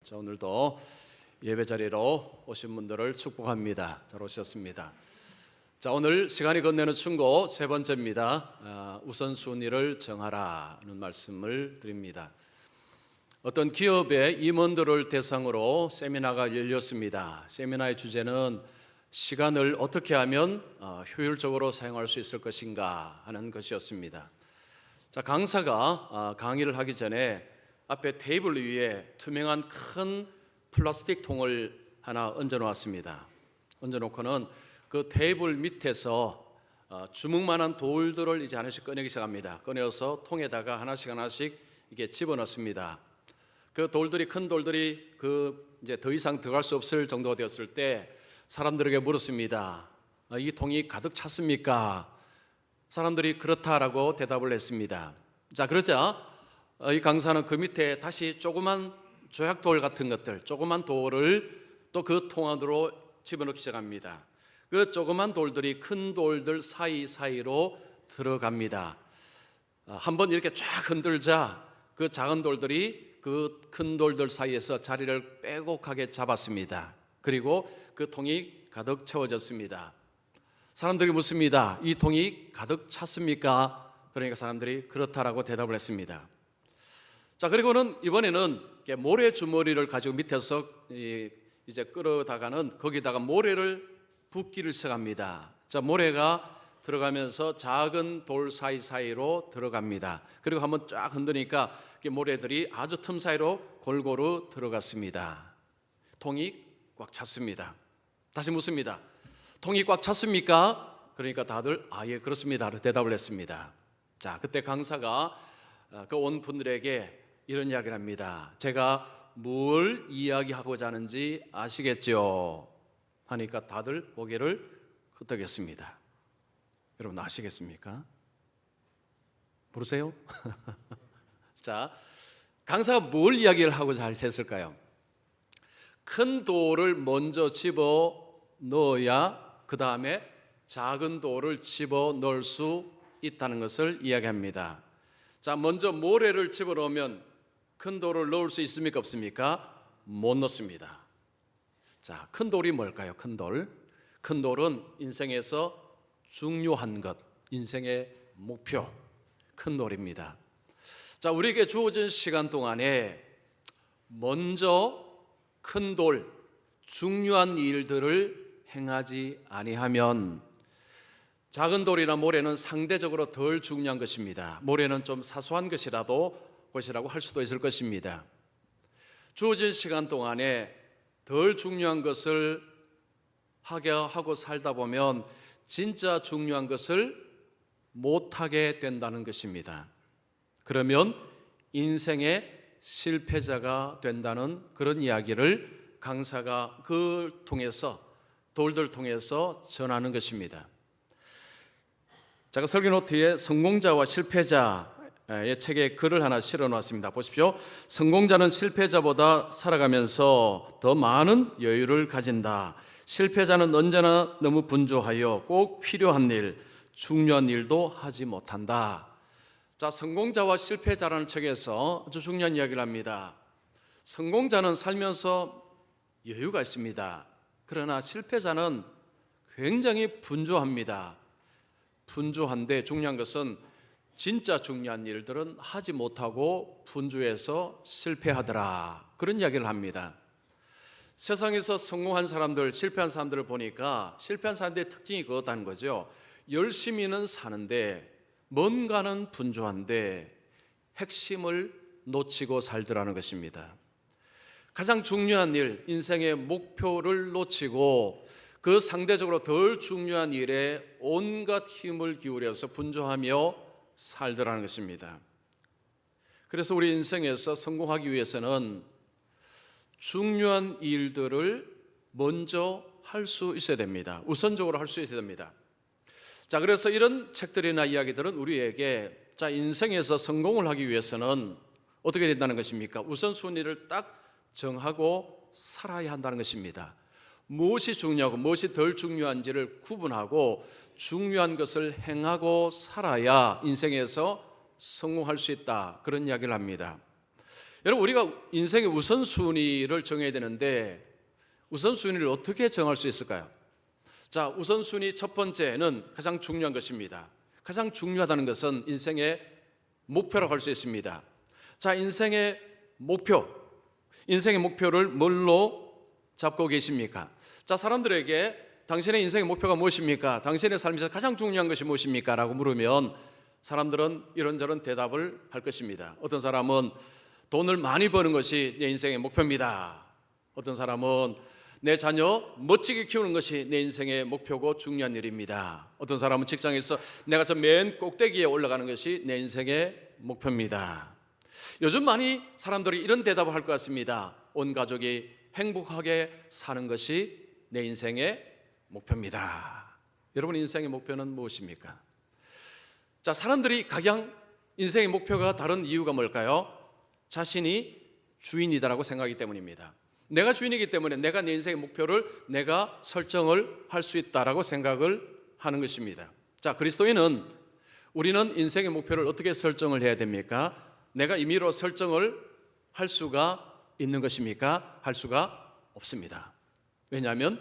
자, 오늘도 예배 자리로 오신 분들을 축복합니다. 잘 오셨습니다. 자, 오늘 시간이 건네는 충고 세 번째입니다. 우선순위를 정하라는 말씀을 드립니다. 어떤 기업의 임원들을 대상으로 세미나가 열렸습니다. 세미나의 주제는 시간을 어떻게 하면 효율적으로 사용할 수 있을 것인가 하는 것이었습니다. 자, 강사가 강의를 하기 전에 앞에 테이블 위에 투명한 큰 플라스틱 통을 하나 얹어 놓았습니다. 얹어 놓고는 그 테이블 밑에서 주먹만한 돌들을 이제 하나씩 꺼내기 시작합니다. 꺼내서 통에다가 하나씩 이게 집어넣습니다. 그 돌들이 큰 돌들이 이제 더 이상 들어갈 수 없을 정도가 되었을 때 사람들에게 물었습니다. 이 통이 가득 찼습니까? 사람들이 그렇다라고 대답을 했습니다. 자, 그러자 이 강사는 그 밑에 다시 조그만 조약돌 같은 것들, 조그만 돌을 또 그 통 안으로 집어넣기 시작합니다. 그 조그만 돌들이 큰 돌들 사이사이로 들어갑니다. 한번 이렇게 쫙 흔들자 그 작은 돌들이 그 큰 돌들 사이에서 자리를 빼곡하게 잡았습니다. 그리고 그 통이 가득 채워졌습니다. 사람들이 묻습니다. 이 통이 가득 찼습니까? 그러니까 사람들이 그렇다라고 대답을 했습니다. 자, 그리고는 이번에는 모래 주머니를 가지고 밑에서 이제 끌어다가는 거기다가 모래를 붓기를 시작합니다. 자, 모래가 들어가면서 작은 돌 사이사이로 들어갑니다. 그리고 한번 쫙 흔드니까 모래들이 아주 틈 사이로 골고루 들어갔습니다. 통이 꽉 찼습니다. 다시 묻습니다. 통이 꽉 찼습니까? 그러니까 다들 예, 그렇습니다. 대답을 했습니다. 자, 그때 강사가 그 온 분들에게 이런 이야기를 합니다. 제가 뭘 이야기하고자 하는지 아시겠죠? 하니까 다들 고개를 끄덕였습니다. 여러분 아시겠습니까? 모르세요? 자, 강사가 뭘 이야기를 하고자 했을까요? 큰 돌을 먼저 집어 넣어야 그 다음에 작은 돌을 집어 넣을 수 있다는 것을 이야기합니다. 자, 먼저 모래를 집어 넣으면 큰 돌을 넣을 수 있습니까? 없습니까? 못 넣습니다. 자, 큰 돌이 뭘까요? 큰 돌. 큰 돌은 인생에서 중요한 것, 인생의 목표, 큰 돌입니다. 자, 우리에게 주어진 시간 동안에 먼저 큰 돌, 중요한 일들을 행하지 아니하면 작은 돌이나 모래는 상대적으로 덜 중요한 것입니다. 모래는 좀 사소한 것이라고 할 수도 있을 것입니다. 주어진 시간 동안에 덜 중요한 것을 하고 살다 보면 진짜 중요한 것을 못하게 된다는 것입니다. 그러면 인생의 실패자가 된다는 그런 이야기를 강사가 돌들 통해서 전하는 것입니다. 제가 설교 노트에 성공자와 실패자의 책에 글을 하나 실어 놓았습니다. 보십시오. 성공자는 실패자보다 살아가면서 더 많은 여유를 가진다. 실패자는 언제나 너무 분주하여 꼭 필요한 일, 중요한 일도 하지 못한다. 자, 성공자와 실패자라는 책에서 아주 중요한 이야기를 합니다. 성공자는 살면서 여유가 있습니다. 그러나 실패자는 굉장히 분주합니다. 분주한데 중요한 것은 진짜 중요한 일들은 하지 못하고 분주해서 실패하더라. 그런 이야기를 합니다. 세상에서 성공한 사람들, 실패한 사람들을 보니까 실패한 사람들의 특징이 그렇다는 거죠. 열심히는 사는데 뭔가는 분주한데 핵심을 놓치고 살더라는 것입니다. 가장 중요한 일, 인생의 목표를 놓치고 그 상대적으로 덜 중요한 일에 온갖 힘을 기울여서 분주하며 살더라는 것입니다. 그래서 우리 인생에서 성공하기 위해서는 중요한 일들을 먼저 할 수 있어야 됩니다. 우선적으로 할 수 있어야 됩니다. 자, 그래서 이런 책들이나 이야기들은 우리에게 인생에서 성공을 하기 위해서는 어떻게 된다는 것입니까? 우선순위를 딱 정하고 살아야 한다는 것입니다. 무엇이 중요하고 무엇이 덜 중요한지를 구분하고 중요한 것을 행하고 살아야 인생에서 성공할 수 있다. 그런 이야기를 합니다. 여러분, 우리가 인생의 우선순위를 정해야 되는데 우선순위를 어떻게 정할 수 있을까요? 자, 우선순위 첫 번째는 가장 중요한 것입니다. 가장 중요하다는 것은 인생의 목표라고 할 수 있습니다. 자, 인생의 목표를 뭘로 잡고 계십니까? 자, 사람들에게 당신의 인생의 목표가 무엇입니까? 당신의 삶에서 가장 중요한 것이 무엇입니까? 라고 물으면 사람들은 이런저런 대답을 할 것입니다. 어떤 사람은 돈을 많이 버는 것이 내 인생의 목표입니다. 어떤 사람은 내 자녀 멋지게 키우는 것이 내 인생의 목표고 중요한 일입니다. 어떤 사람은 직장에서 내가 저 맨 꼭대기에 올라가는 것이 내 인생의 목표입니다. 요즘 많이 사람들이 이런 대답을 할 것 같습니다. 온 가족이 행복하게 사는 것이 내 인생의 목표입니다. 여러분, 인생의 목표는 무엇입니까? 자, 사람들이 각양 인생의 목표가 다른 이유가 뭘까요? 자신이 주인이다라고 생각하기 때문입니다. 내가 주인이기 때문에 내가 내 인생의 목표를 내가 설정을 할 수 있다라고 생각을 하는 것입니다. 자, 그리스도인은 우리는 인생의 목표를 어떻게 설정을 해야 됩니까? 내가 임의로 설정을 할 수가 있는 것입니까? 할 수가 없습니다. 왜냐하면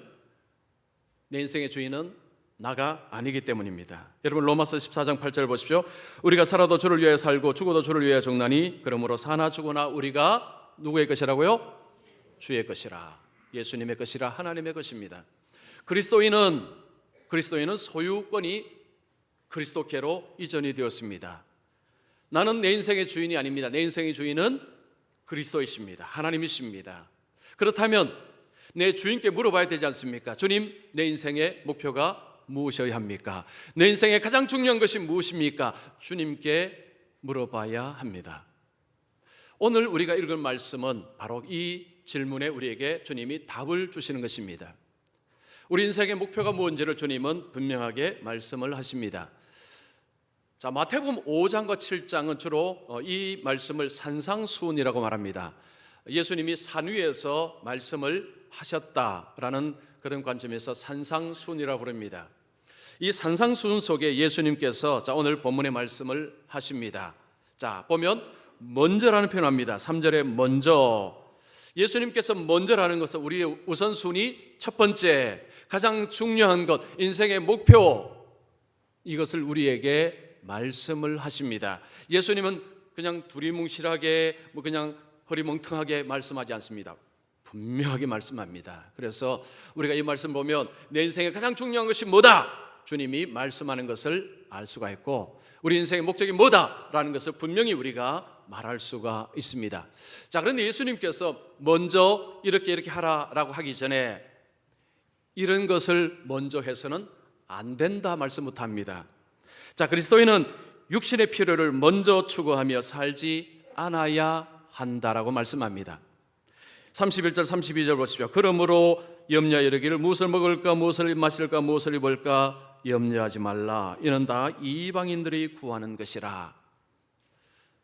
내 인생의 주인은 나가 아니기 때문입니다. 여러분, 로마서 14장 8절 보십시오. 우리가 살아도 주를 위하여 살고 죽어도 주를 위하여 죽나니 그러므로 사나 죽으나 우리가 누구의 것이라고요? 주의 것이라. 예수님의 것이라. 하나님의 것입니다. 그리스도인은 소유권이 그리스도께로 이전이 되었습니다. 나는 내 인생의 주인이 아닙니다. 내 인생의 주인은 그리스도이십니다. 하나님이십니다. 그렇다면 내 주인께 물어봐야 되지 않습니까? 주님, 내 인생의 목표가 무엇이어야 합니까? 내 인생의 가장 중요한 것이 무엇입니까? 주님께 물어봐야 합니다. 오늘 우리가 읽은 말씀은 바로 이 질문에 우리에게 주님이 답을 주시는 것입니다. 우리 인생의 목표가 무엇인지를 주님은 분명하게 말씀을 하십니다. 자, 마태복음 5장과 7장은 주로 이 말씀을 산상수훈이라고 말합니다. 예수님이 산 위에서 말씀을 하셨다라는 그런 관점에서 산상수훈이라고 부릅니다. 이 산상수훈 속에 예수님께서 자, 오늘 본문의 말씀을 하십니다. 자, 보면 먼저라는 표현합니다. 3절에 먼저. 예수님께서 먼저라는 것은 우리의 우선순위 첫 번째, 가장 중요한 것, 인생의 목표, 이것을 우리에게 말씀을 하십니다. 예수님은 그냥 두리뭉실하게 그냥 허리멍텅하게 말씀하지 않습니다. 분명하게 말씀합니다. 그래서 우리가 이 말씀 보면 내 인생의 가장 중요한 것이 뭐다? 주님이 말씀하는 것을 알 수가 있고 우리 인생의 목적이 뭐다라는 것을 분명히 우리가 말할 수가 있습니다. 자, 그런데 예수님께서 먼저 이렇게 하라라고 하기 전에 이런 것을 먼저 해서는 안 된다 말씀부터 합니다. 자, 그리스도인은 육신의 필요를 먼저 추구하며 살지 않아야 한다라고 말씀합니다. 31절 32절 보십시오. 그러므로 염려하여 이르기를 무엇을 먹을까 무엇을 마실까 무엇을 입을까 염려하지 말라. 이는 다 이방인들이 구하는 것이라.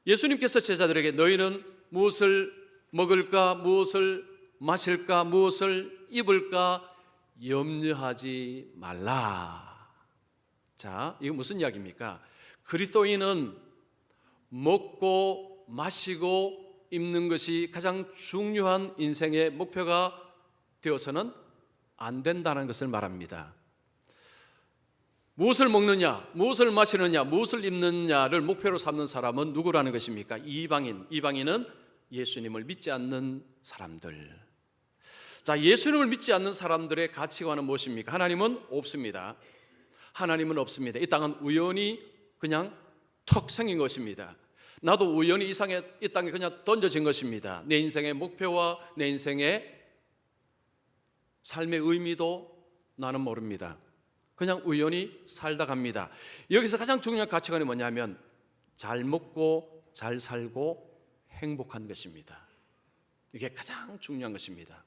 예수님께서 제자들에게 너희는 무엇을 먹을까 무엇을 마실까 무엇을 입을까 염려하지 말라. 자, 이거 무슨 이야기입니까? 그리스도인은 먹고 마시고 입는 것이 가장 중요한 인생의 목표가 되어서는 안 된다는 것을 말합니다. 무엇을 먹느냐, 무엇을 마시느냐, 무엇을 입느냐를 목표로 삼는 사람은 누구라는 것입니까? 이방인은 예수님을 믿지 않는 사람들. 자, 예수님을 믿지 않는 사람들의 가치관은 무엇입니까? 하나님은 없습니다. 하나님은 없습니다. 이 땅은 우연히 그냥 턱 생긴 것입니다. 나도 우연히 이 땅에 그냥 던져진 것입니다. 내 인생의 목표와 내 인생의 삶의 의미도 나는 모릅니다. 그냥 우연히 살다 갑니다. 여기서 가장 중요한 가치관이 뭐냐면 잘 먹고 잘 살고 행복한 것입니다. 이게 가장 중요한 것입니다.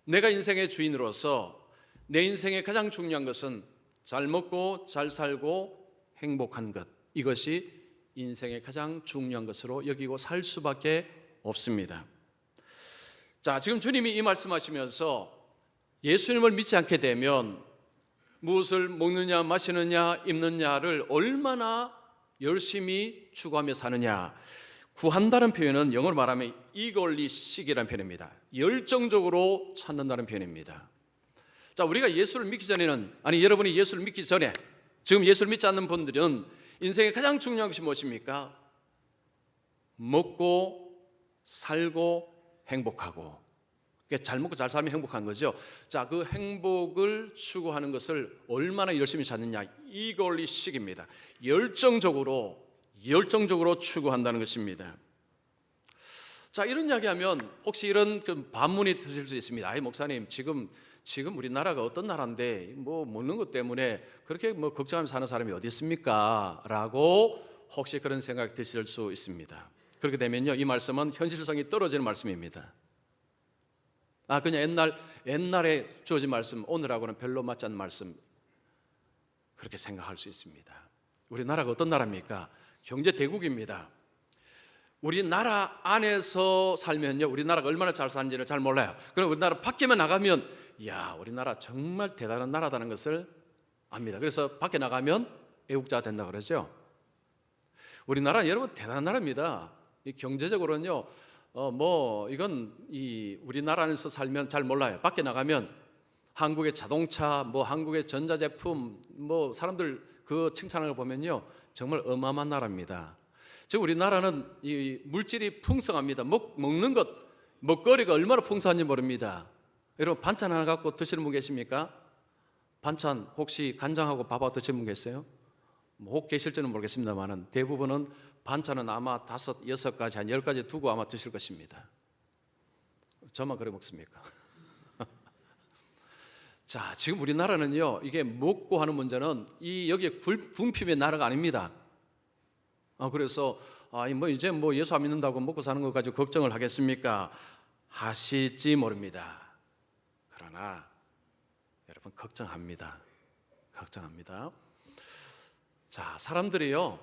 내가 인생의 주인으로서 내 인생의 가장 중요한 것은 잘 먹고 잘 살고 행복한 것, 이것이 인생의 가장 중요한 것으로 여기고 살 수밖에 없습니다. 자, 지금 주님이 이 말씀하시면서 예수님을 믿지 않게 되면 무엇을 먹느냐 마시느냐 입느냐를 얼마나 열심히 추구하며 사느냐, 구한다는 표현은 영어로 말하면 eagerly seek이라는 표현입니다. 열정적으로 찾는다는 표현입니다. 자, 우리가 예수를 믿기 전에는, 아니 여러분이 예수를 믿기 전에, 지금 예수를 믿지 않는 분들은 인생에 가장 중요한 것이 무엇입니까? 먹고 살고 행복하고, 잘 먹고 잘 살면 행복한 거죠. 자, 그 행복을 추구하는 것을 얼마나 열심히 찾느냐, eagerly seek입니다. 열정적으로 추구한다는 것입니다. 자, 이런 이야기하면 혹시 이런 그 반문이 드실 수 있습니다. 아이 목사님, 지금 우리나라가 어떤 나라인데 뭐 먹는 것 때문에 그렇게 뭐 걱정하면서 사는 사람이 어디 있습니까? 라고 혹시 그런 생각 드실 수 있습니다. 그렇게 되면요, 이 말씀은 현실성이 떨어지는 말씀입니다. 그냥 옛날에 주어진 말씀, 오늘하고는 별로 맞지 않는 말씀, 그렇게 생각할 수 있습니다. 우리나라가 어떤 나라입니까? 경제 대국입니다. 우리나라 안에서 살면요, 우리나라가 얼마나 잘 사는지를 잘 몰라요. 그럼 우리나라 밖에만 나가면, 이야, 우리나라 정말 대단한 나라다는 것을 압니다. 그래서 밖에 나가면 애국자가 된다 그러죠. 우리나라 여러분 대단한 나라입니다. 이 경제적으로는요, 이건 우리나라 안에서 살면 잘 몰라요. 밖에 나가면 한국의 자동차, 한국의 전자제품, 사람들 그 칭찬하는 걸 보면요, 정말 어마어마한 나라입니다. 즉 우리나라는 이 물질이 풍성합니다. 먹는 것, 먹거리가 얼마나 풍성한지 모릅니다. 여러분 반찬 하나 갖고 드시는 분 계십니까? 반찬 혹시 간장하고 밥하고 드시는 분 계세요? 혹 계실지는 모르겠습니다만 대부분은 반찬은 아마 5, 6가지, 한 10가지 두고 아마 드실 것입니다. 저만 그래 먹습니까? 자, 지금 우리나라는요, 이게 먹고 하는 문제는 여기에 궁핍의 나라가 아닙니다. 그래서 이제 예수 안 믿는다고 먹고 사는 것 가지고 걱정을 하겠습니까? 하실지 모릅니다. 그러나 여러분 걱정합니다. 자, 사람들이요,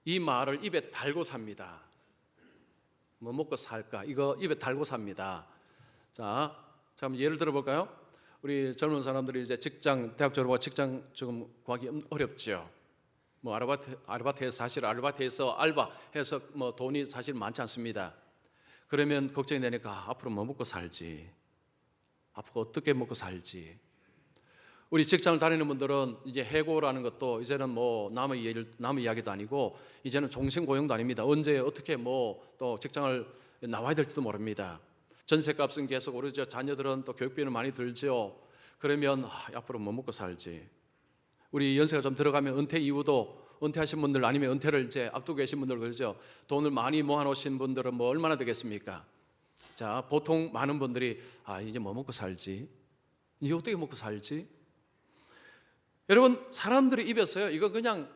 이 말을 입에 달고 삽니다. 뭐 먹고 살까? 이거 입에 달고 삽니다. 자, 한번 예를 들어 볼까요? 우리 젊은 사람들이 이제 대학 졸업하고 직장 좀 구하기 어렵죠. 아르바이트해서 알바해서 돈이 사실 많지 않습니다. 그러면 걱정이 되니까 앞으로 뭐 먹고 살지, 앞으로 어떻게 먹고 살지. 우리 직장을 다니는 분들은 이제 해고라는 것도 이제는 남의 이야기도 아니고 이제는 종신고용도 아닙니다. 언제 어떻게 또 직장을 나와야 될지도 모릅니다. 전세값은 계속 오르죠. 자녀들은 또 교육비는 많이 들죠. 그러면 앞으로 뭐 먹고 살지. 우리 연세가 좀 들어가면 은퇴 이후도, 은퇴하신 분들 아니면 은퇴를 이제 앞두고 계신 분들 그러죠. 돈을 많이 모아놓으신 분들은 얼마나 되겠습니까? 자, 보통 많은 분들이 이제 뭐 먹고 살지, 이제 어떻게 먹고 살지. 여러분 사람들이 입에서요, 이거 그냥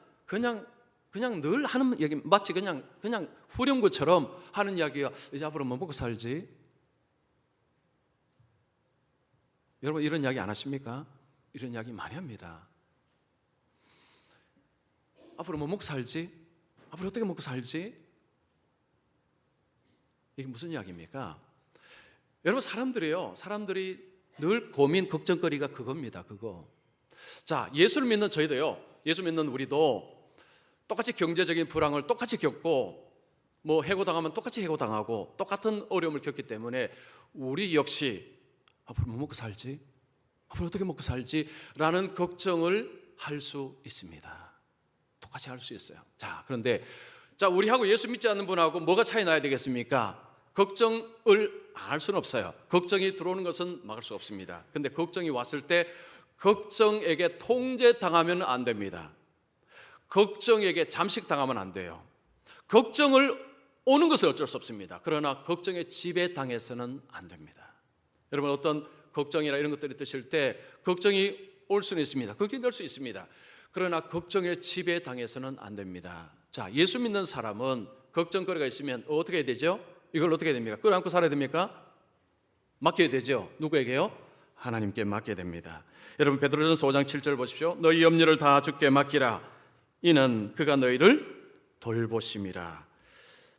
늘 하는 얘기, 마치 그냥 후렴구처럼 하는 이야기가 이제 앞으로 뭐 먹고 살지. 여러분 이런 이야기 안 하십니까? 이런 이야기 많이 합니다. 앞으로 뭐 먹고 살지? 앞으로 어떻게 먹고 살지? 이게 무슨 이야기입니까? 여러분 사람들이 늘 고민, 걱정거리가 그겁니다. 그거. 자, 예수를 믿는 저희도요, 예수 믿는 우리도 똑같이 경제적인 불황을 똑같이 겪고 해고당하면 똑같이 해고당하고 똑같은 어려움을 겪기 때문에 우리 역시 앞으로 뭐 먹고 살지? 앞으로 어떻게 먹고 살지? 라는 걱정을 할 수 있습니다. 똑같이 할 수 있어요. 자, 그런데 우리하고 예수 믿지 않는 분하고 뭐가 차이 나야 되겠습니까? 걱정을 안 할 수는 없어요. 걱정이 들어오는 것은 막을 수 없습니다. 근데 걱정이 왔을 때 걱정에게 통제당하면 안 됩니다. 걱정에게 잠식당하면 안 돼요. 걱정을 오는 것은 어쩔 수 없습니다. 그러나 걱정에 지배당해서는 안 됩니다. 여러분 어떤 걱정이나 이런 것들이 드실 때 걱정이 올 수는 있습니다. 걱정이 될 수 있습니다. 그러나 걱정에 지배당해서는 안 됩니다. 자, 예수 믿는 사람은 걱정거리가 있으면 어떻게 해야 되죠? 이걸 어떻게 해야 됩니까? 끌어안고 살아야 됩니까? 맡겨야 되죠. 누구에게요? 하나님께 맡겨야 됩니다. 여러분 베드로전서 5장 7절 보십시오. 너희 염려를 다 주께 맡기라. 이는 그가 너희를 돌보심이라.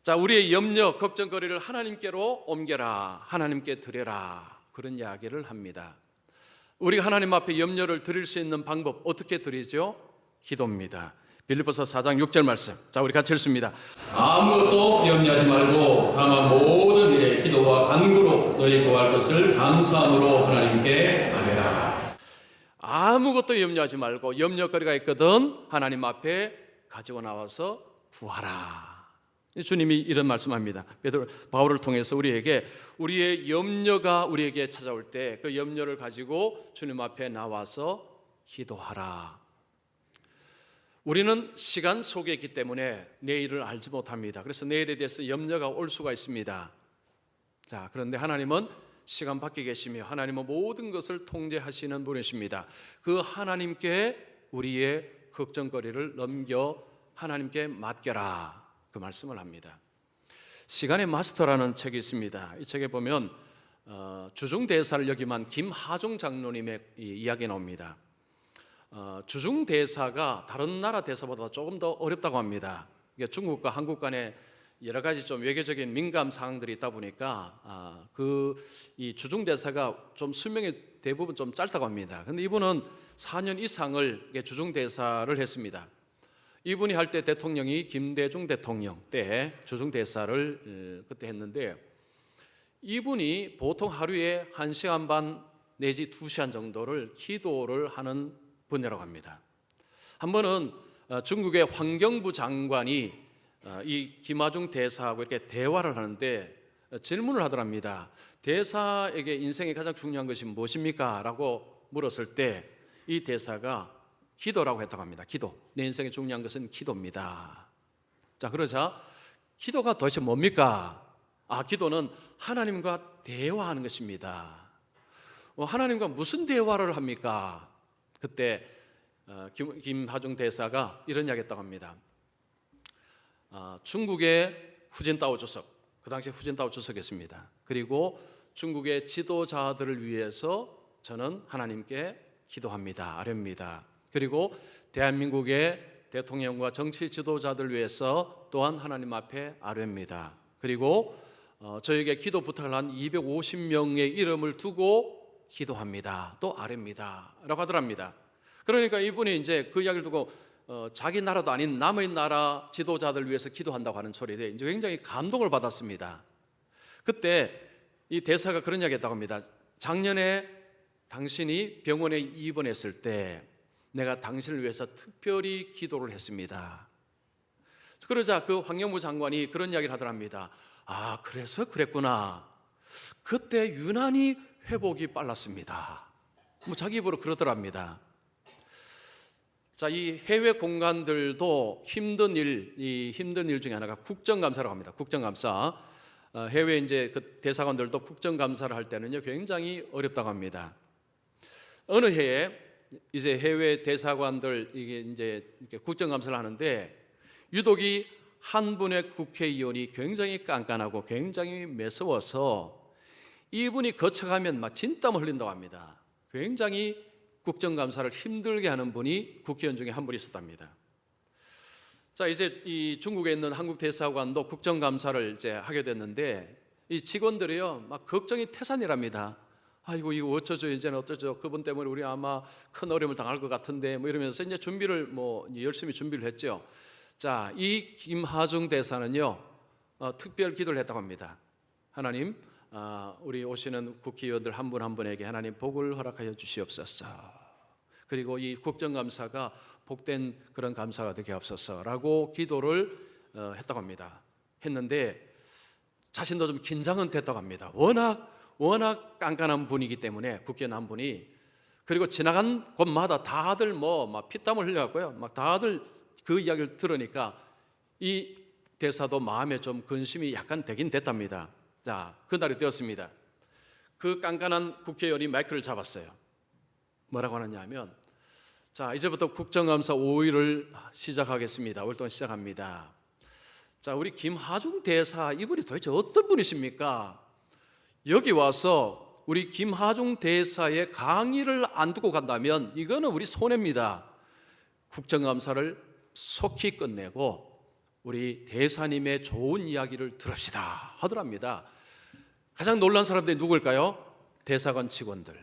자, 우리의 염려, 걱정거리를 하나님께로 옮겨라. 하나님께 드려라. 그런 이야기를 합니다. 우리가 하나님 앞에 염려를 드릴 수 있는 방법 어떻게 드리죠? 기도입니다. 빌립보서 4장 6절 말씀. 자, 우리 같이 읽습니다. 아무것도 염려하지 말고 다만 모든 일에 기도와 간구로 너희 구할 것을 감사함으로 하나님께 아뢰라. 아무것도 염려하지 말고 염려거리가 있거든 하나님 앞에 가지고 나와서 구하라. 주님이 이런 말씀합니다. 바울을 통해서 우리에게 우리의 염려가 우리에게 찾아올 때 그 염려를 가지고 주님 앞에 나와서 기도하라. 우리는 시간 속에 있기 때문에 내일을 알지 못합니다. 그래서 내일에 대해서 염려가 올 수가 있습니다. 자, 그런데 하나님은 시간 밖에 계시며 하나님은 모든 것을 통제하시는 분이십니다. 그 하나님께 우리의 걱정거리를 넘겨 하나님께 맡겨라, 그 말씀을 합니다. 시간의 마스터라는 책이 있습니다. 이 책에 보면 주중대사를 역임한 김하중 장로님의 이야기 나옵니다. 주중대사가 다른 나라 대사보다 조금 더 어렵다고 합니다. 중국과 한국 간에 여러 가지 좀 외교적인 민감 사항들이 있다 보니까 이 주중대사가 좀 수명이 대부분 좀 짧다고 합니다. 그런데 이분은 4년 이상을 주중대사를 했습니다. 이분이 할 때 대통령이 김대중 대통령 때 주중대사를 그때 했는데, 이분이 보통 하루에 1시간 반 내지 2시간 정도를 기도를 하는 분이라고 합니다. 한 번은 중국의 환경부 장관이 이 김하중 대사하고 이렇게 대화를 하는데 질문을 하더랍니다. 대사에게 인생에 가장 중요한 것이 무엇입니까? 라고 물었을 때 이 대사가 기도라고 했다고 합니다. 기도. 내 인생에 중요한 것은 기도입니다. 자, 그러자 기도가 도대체 뭡니까? 기도는 하나님과 대화하는 것입니다. 하나님과 무슨 대화를 합니까? 그때 김하중 대사가 이런 이야기 했다고 합니다. 중국의 후진타오 주석, 그 당시에 후진타오 주석이었습니다. 그리고 중국의 지도자들을 위해서 저는 하나님께 기도합니다. 아뢰입니다. 그리고 대한민국의 대통령과 정치 지도자들 위해서 또한 하나님 앞에 아뢰입니다. 그리고 저에게 기도 부탁을 한 250명의 이름을 두고 기도합니다. 또 아뢰입니다. 라고 하더랍니다. 그러니까 이분이 이제 그 이야기를 두고 자기 나라도 아닌 남의 나라 지도자들 위해서 기도한다고 하는 소리에 이제 굉장히 감동을 받았습니다. 그때 이 대사가 그런 이야기 했다고 합니다. 작년에 당신이 병원에 입원했을 때 내가 당신을 위해서 특별히 기도를 했습니다. 그러자 그 환경부 장관이 그런 이야기를 하더랍니다. 그래서 그랬구나. 그때 유난히 회복이 빨랐습니다. 자기 입으로 그러더랍니다. 자, 이 해외 공간들도 힘든 일 중에 하나가 국정감사라고 합니다. 국정감사. 해외 이제 그 대사관들도 국정감사를 할 때는요 굉장히 어렵다고 합니다. 어느 해에 이제 해외 대사관들 이게 이제 국정감사를 하는데 유독이 한 분의 국회의원이 굉장히 깐깐하고 굉장히 매서워서 이분이 거쳐가면 막 진땀을 흘린다고 합니다. 굉장히 국정감사를 힘들게 하는 분이 국회의원 중에 한 분이 있었답니다. 자, 이제 이 중국에 있는 한국 대사관도 국정감사를 이제 하게 됐는데 이 직원들이요 막 걱정이 태산이랍니다. 이거 어쩌죠, 이제는 어쩌죠, 그분 때문에 우리 아마 큰 어려움을 당할 것 같은데 이러면서 이제 준비를 열심히 준비를 했죠. 자, 이 김하중 대사는요 특별 기도를 했다고 합니다. 하나님, 우리 오시는 국회의원들 한 분 한 분에게 하나님 복을 허락하여 주시옵소서. 그리고 이 국정감사가 복된 그런 감사가 되게 하옵소서라고 기도를 했다고 합니다. 했는데 자신도 좀 긴장은 됐다고 합니다. 워낙 깐깐한 분이기 때문에 국회의원 한 분이. 그리고 지나간 곳마다 다들 막 피땀을 흘려갖고요 막 다들 그 이야기를 들으니까 이 대사도 마음에 좀 근심이 약간 되긴 됐답니다. 자, 그날이 되었습니다. 그 깐깐한 국회의원이 마이크를 잡았어요. 뭐라고 하느냐 하면, 자, 이제부터 국정감사 5일을 시작하겠습니다. 5일 동안 시작합니다. 자, 우리 김하중 대사, 이분이 도대체 어떤 분이십니까? 여기 와서 우리 김하중 대사의 강의를 안 듣고 간다면 이거는 우리 손해입니다. 국정감사를 속히 끝내고 우리 대사님의 좋은 이야기를 들읍시다 하더랍니다. 가장 놀란 사람들이 누구일까요? 대사관 직원들.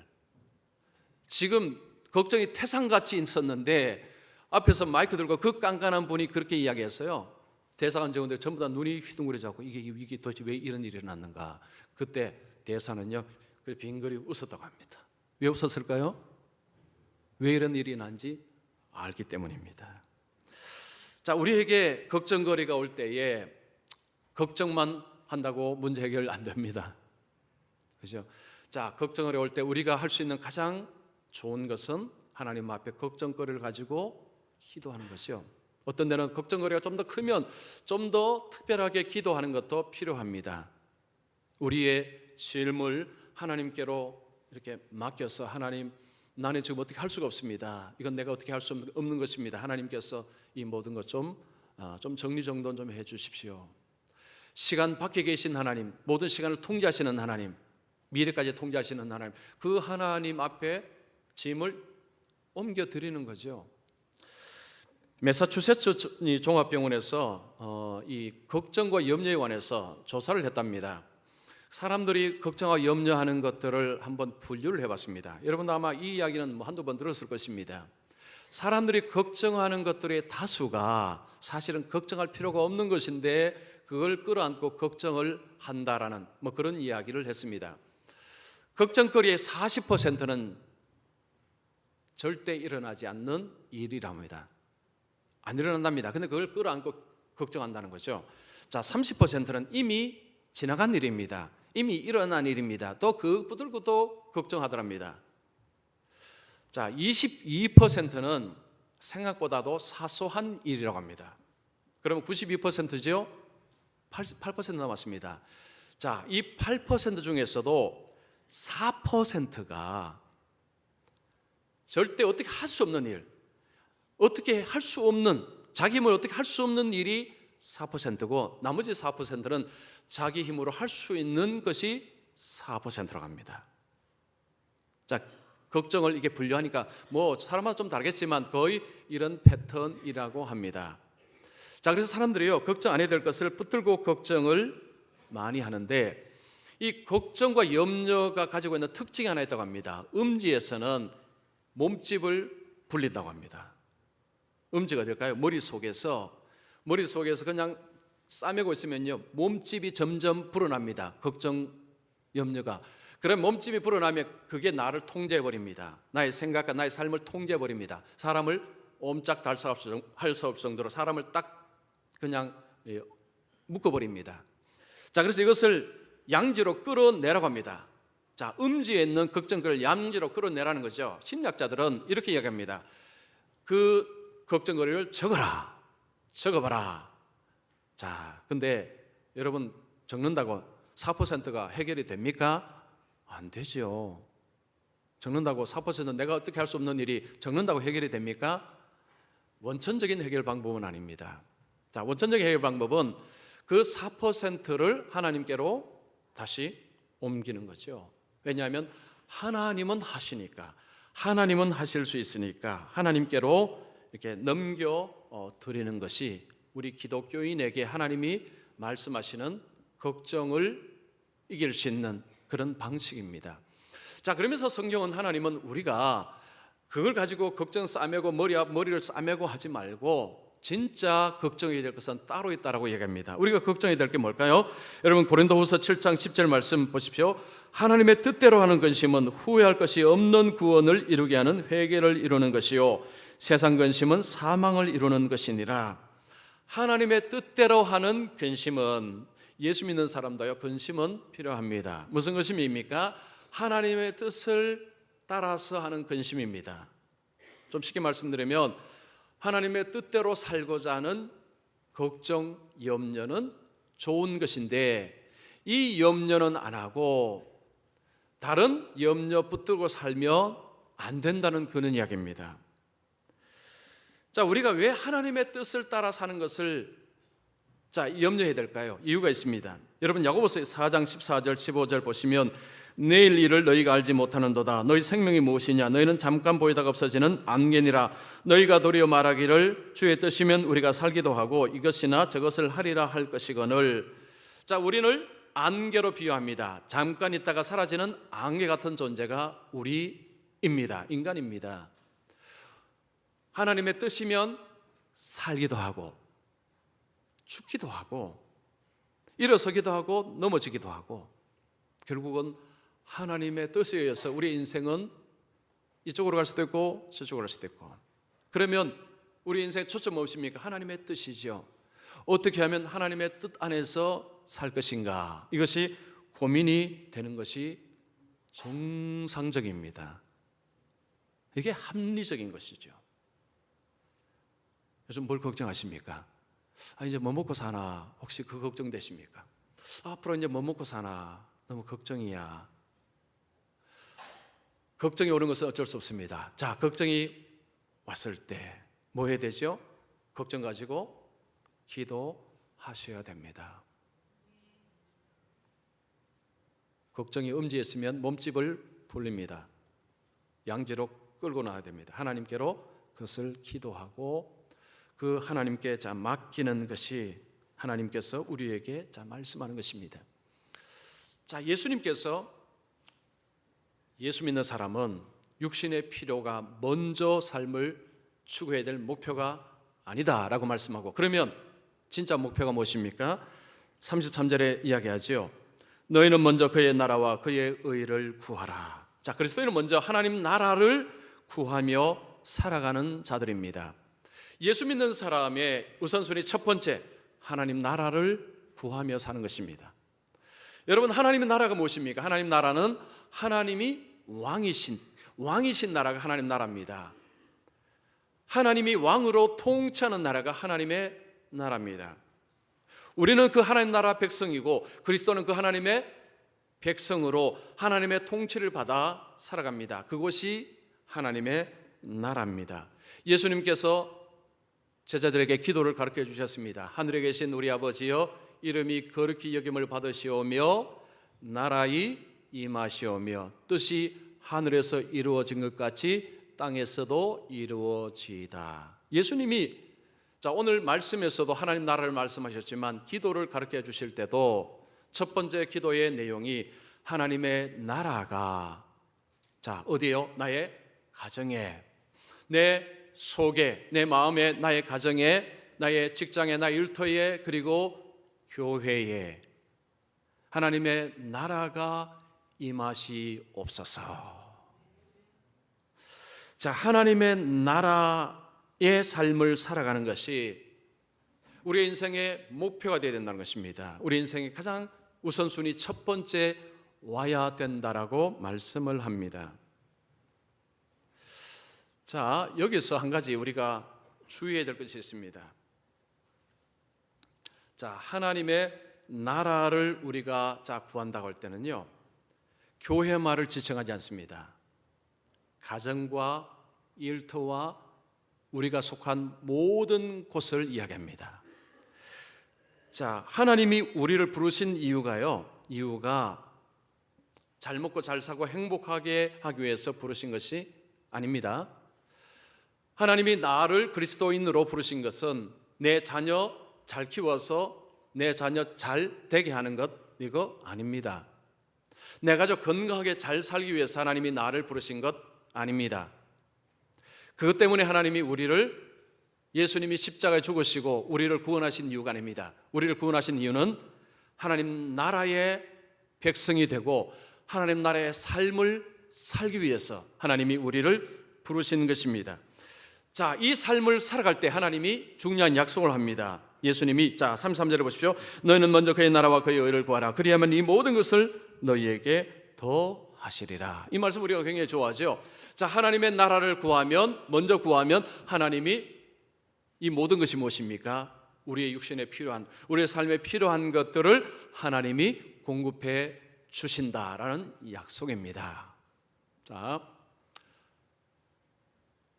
지금 걱정이 태산같이 있었는데 앞에서 마이크 들고 그 깐깐한 분이 그렇게 이야기했어요. 대사관 직원들 전부 다 눈이 휘둥그레져갖고 이게 도대체 왜 이런 일이 일어났는가. 그때 대사는요 빙그리 웃었다고 합니다. 왜 웃었을까요? 왜 이런 일이 난지 알기 때문입니다. 자, 우리에게 걱정거리가 올 때에 걱정만 한다고 문제 해결 안 됩니다. 그죠? 자, 걱정거리 올 때 우리가 할 수 있는 가장 좋은 것은 하나님 앞에 걱정거리를 가지고 기도하는 것이요. 어떤 데는 걱정거리가 좀 더 크면 좀 더 특별하게 기도하는 것도 필요합니다. 우리의 짐을 하나님께로 이렇게 맡겨서 하나님, 나는 지금 어떻게 할 수가 없습니다. 이건 내가 어떻게 할 수 없는 것입니다. 하나님께서 이 모든 것 좀 정리정돈 좀 해주십시오. 시간 밖에 계신 하나님, 모든 시간을 통제하시는 하나님, 미래까지 통제하시는 하나님, 그 하나님 앞에 짐을 옮겨드리는 거죠. 매사추세츠 종합병원에서 이 걱정과 염려에 관해서 조사를 했답니다. 사람들이 걱정하고 염려하는 것들을 한번 분류를 해봤습니다. 여러분도 아마 이 이야기는 한두 번 들었을 것입니다. 사람들이 걱정하는 것들의 다수가 사실은 걱정할 필요가 없는 것인데 그걸 끌어안고 걱정을 한다라는 그런 이야기를 했습니다. 걱정거리의 40%는 절대 일어나지 않는 일이랍니다. 안 일어난답니다. 근데 그걸 끌어안고 걱정한다는 거죠. 자, 30%는 이미 지나간 일입니다. 이미 일어난 일입니다. 또 그 붙들고도 걱정하더랍니다. 자, 22%는 생각보다도 사소한 일이라고 합니다. 그러면 92%죠? 8% 남았습니다. 자, 이 8% 중에서도 4%가 절대 어떻게 할 수 없는 일, 어떻게 할 수 없는, 자기 힘으로 어떻게 할 수 없는 일이 4%고 나머지 4%는 자기 힘으로 할 수 있는 것이 4%라고 합니다. 자, 걱정을 이게 분류하니까 사람마다 좀 다르겠지만 거의 이런 패턴이라고 합니다. 자, 그래서 사람들이요 걱정 안 해야 될 것을 붙들고 걱정을 많이 하는데 이 걱정과 염려가 가지고 있는 특징이 하나 있다고 합니다. 음지에서는 몸집을 불린다고 합니다. 음지가 될까요? 머릿속에서 그냥 싸매고 있으면요 몸집이 점점 불어납니다. 걱정, 염려가. 그럼 몸집이 불어나면 그게 나를 통제해버립니다. 나의 생각과 나의 삶을 통제해버립니다. 사람을 옴짝달싹 할 수 없을 정도로 사람을 딱 그냥 묶어버립니다. 자, 그래서 이것을 양지로 끌어내라고 합니다. 자, 음지에 있는 걱정거리를 양지로 끌어내라는 거죠. 심리학자들은 이렇게 이야기합니다. 그 걱정거리를 적어봐라. 자, 근데 여러분 적는다고 4%가 해결이 됩니까? 안 되죠. 적는다고 4% 내가 어떻게 할 수 없는 일이 적는다고 해결이 됩니까? 원천적인 해결 방법은 아닙니다. 자, 원천적인 해결 방법은 그 4%를 하나님께로 다시 옮기는 거죠. 왜냐하면 하나님은 하시니까, 하나님은 하실 수 있으니까 하나님께로 이렇게 넘겨 드리는 것이 우리 기독교인에게 하나님이 말씀하시는 걱정을 이길 수 있는 그런 방식입니다. 자, 그러면서 성경은 하나님은 우리가 그걸 가지고 걱정 싸매고 머리를 싸매고 하지 말고 진짜 걱정해야 될 것은 따로 있다라고 얘기합니다. 우리가 걱정해야 될 게 뭘까요? 여러분 고린도후서 7장 10절 말씀 보십시오. 하나님의 뜻대로 하는 근심은 후회할 것이 없는 구원을 이루게 하는 회개를 이루는 것이요 세상 근심은 사망을 이루는 것이니라. 하나님의 뜻대로 하는 근심은, 예수 믿는 사람도요 근심은 필요합니다. 무슨 근심입니까? 하나님의 뜻을 따라서 하는 근심입니다. 좀 쉽게 말씀드리면 하나님의 뜻대로 살고자 하는 걱정, 염려는 좋은 것인데 이 염려는 안 하고 다른 염려 붙들고 살면 안 된다는 그런 이야기입니다. 자, 우리가 왜 하나님의 뜻을 따라 사는 것을 염려해야 될까요? 이유가 있습니다. 여러분 야고보서 4장 14절 15절 보시면 내일 일을 너희가 알지 못하는도다. 너희 생명이 무엇이냐? 너희는 잠깐 보이다가 없어지는 안개니라. 너희가 도리어 말하기를 주의 뜻이면 우리가 살기도 하고 이것이나 저것을 하리라 할 것이거늘. 자, 우리를 안개로 비유합니다. 잠깐 있다가 사라지는 안개 같은 존재가 우리입니다. 인간입니다. 하나님의 뜻이면 살기도 하고 죽기도 하고 일어서기도 하고 넘어지기도 하고 결국은 하나님의 뜻에 의해서 우리 인생은 이쪽으로 갈 수도 있고 저쪽으로 갈 수도 있고. 그러면 우리 인생 초점 무엇입니까? 하나님의 뜻이죠. 어떻게 하면 하나님의 뜻 안에서 살 것인가? 이것이 고민이 되는 것이 정상적입니다. 이게 합리적인 것이죠. 요즘 뭘 걱정하십니까? 이제 뭐 먹고 사나? 혹시 그 걱정되십니까? 앞으로 이제 뭐 먹고 사나? 너무 걱정이야. 걱정이 오는 것은 어쩔 수 없습니다. 자, 걱정이 왔을 때 뭐 해야 되죠? 걱정 가지고 기도하셔야 됩니다. 걱정이 음지했으면 몸집을 불립니다. 양지로 끌고 나와야 됩니다. 하나님께로 그것을 기도하고 그 하나님께 맡기는 것이 하나님께서 우리에게 말씀하는 것입니다. 자, 예수님께서 예수 믿는 사람은 육신의 필요가 먼저 삶을 추구해야 될 목표가 아니다라고 말씀하고, 그러면 진짜 목표가 무엇입니까? 33절에 이야기하죠. 너희는 먼저 그의 나라와 그의 의를 구하라. 자, 그리스도인은 먼저 하나님 나라를 구하며 살아가는 자들입니다. 예수 믿는 사람의 우선순위 첫 번째, 하나님 나라를 구하며 사는 것입니다. 여러분, 하나님의 나라가 무엇입니까? 하나님 나라는 하나님이 왕이신 나라가 하나님 나라입니다. 하나님이 왕으로 통치하는 나라가 하나님의 나라입니다. 우리는 그 하나님 나라 백성이고 그리스도는 그 하나님의 백성으로 하나님의 통치를 받아 살아갑니다. 그것이 하나님의 나라입니다. 예수님께서 제자들에게 기도를 가르쳐 주셨습니다. 하늘에 계신 우리 아버지여, 이름이 거룩히 여김을 받으시오며 나라의 임하시오며 뜻이 하늘에서 이루어진 것 같이 땅에서도 이루어지이다. 예수님이 오늘 말씀에서도 하나님 나라를 말씀하셨지만 기도를 가르쳐 주실 때도 첫 번째 기도의 내용이 하나님의 나라가 어디에요? 나의 가정에, 내 속에, 내 마음에, 나의 가정에, 나의 직장에, 나의 일터에, 그리고 교회에 하나님의 나라가 임하시옵소서. 하나님의 나라의 삶을 살아가는 것이 우리 인생의 목표가 되어야 된다는 것입니다. 우리 인생의 가장 우선순위 첫 번째 와야 된다라고 말씀을 합니다. 자, 여기서 한 가지 우리가 주의해야 될 것이 있습니다. 하나님의 나라를 우리가 구한다고 할 때는요, 교회 말을 지칭하지 않습니다. 가정과 일터와 우리가 속한 모든 곳을 이야기합니다. 하나님이 우리를 부르신 이유가 잘 먹고 잘 사고 행복하게 하기 위해서 부르신 것이 아닙니다. 하나님이 나를 그리스도인으로 부르신 것은 내 자녀 잘 키워서 내 자녀 잘 되게 하는 것, 이거 아닙니다. 내 가족 건강하게 잘 살기 위해서 하나님이 나를 부르신 것 아닙니다. 그것 때문에 하나님이 우리를, 예수님이 십자가에 죽으시고 우리를 구원하신 이유가 아닙니다. 우리를 구원하신 이유는 하나님 나라의 백성이 되고 하나님 나라의 삶을 살기 위해서 하나님이 우리를 부르신 것입니다. 이 삶을 살아갈 때 하나님이 중요한 약속을 합니다. 예수님이 33절에 보십시오. 너희는 먼저 그의 나라와 그의 의를 구하라. 그리하면 이 모든 것을 너희에게 더 하시리라. 이 말씀 우리가 굉장히 좋아하죠. 하나님의 나라를 먼저 구하면 하나님이 이 모든 것이 무엇입니까? 우리의 육신에 필요한, 우리의 삶에 필요한 것들을 하나님이 공급해 주신다라는 약속입니다.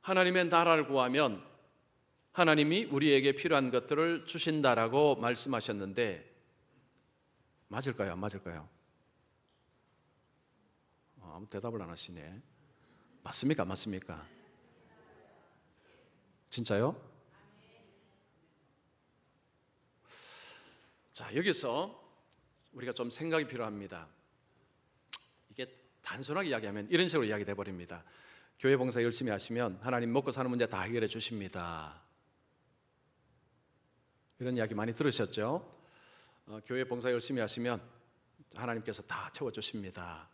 하나님의 나라를 구하면 하나님이 우리에게 필요한 것들을 주신다라고 말씀하셨는데 맞을까요? 안 맞을까요? 아무 대답을 안 하시네. 맞습니까? 맞습니까? 진짜요? 여기서 우리가 좀 생각이 필요합니다. 이게 단순하게 이야기하면 이런 식으로 이야기돼 버립니다. 교회 봉사 열심히 하시면 하나님 먹고 사는 문제 다 해결해 주십니다. 이런 이야기 많이 들으셨죠? 교회 봉사 열심히 하시면 하나님께서 다 채워주십니다.